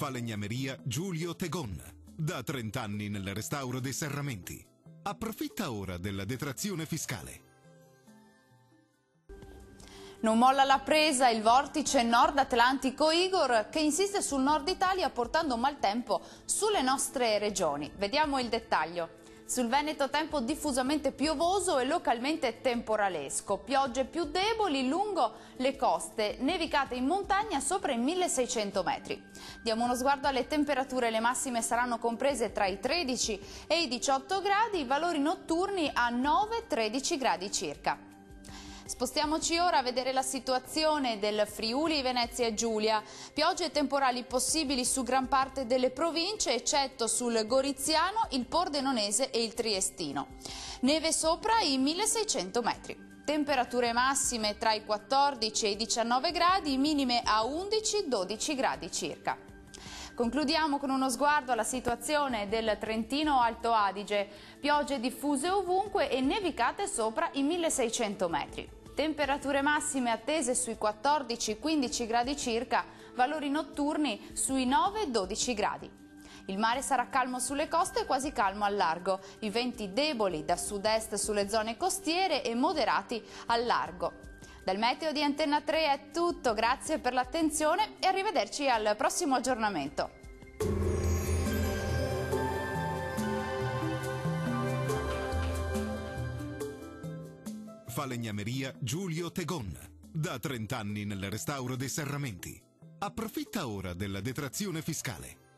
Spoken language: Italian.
Falegnameria Giulio Tegon. Da 30 anni nel restauro dei serramenti. Approfitta ora della detrazione fiscale. Non molla la presa il vortice nord atlantico Igor, che insiste sul nord Italia portando maltempo sulle nostre regioni. Vediamo il dettaglio. Sul Veneto tempo diffusamente piovoso e localmente temporalesco, piogge più deboli lungo le coste, nevicate in montagna sopra i 1600 metri. Diamo uno sguardo alle temperature, le massime saranno comprese tra i 13 e i 18 gradi, i valori notturni a 9-13 gradi circa. Spostiamoci ora a vedere la situazione del Friuli, Venezia e Giulia. Piogge e temporali possibili su gran parte delle province, eccetto sul Goriziano, il Pordenonese e il Triestino. Neve sopra i 1600 metri. Temperature massime tra i 14 e i 19 gradi, minime a 11-12 gradi circa. Concludiamo con uno sguardo alla situazione del Trentino Alto Adige. Piogge diffuse ovunque e nevicate sopra i 1600 metri. Temperature massime attese sui 14-15 gradi circa, valori notturni sui 9-12 gradi. Il mare sarà calmo sulle coste e quasi calmo al largo, i venti deboli da sud-est sulle zone costiere e moderati al largo. Dal meteo di Antenna 3 è tutto, grazie per l'attenzione e arrivederci al prossimo aggiornamento. Falegnameria Giulio Tegon. Da 30 anni nel restauro dei serramenti. Approfitta ora della detrazione fiscale.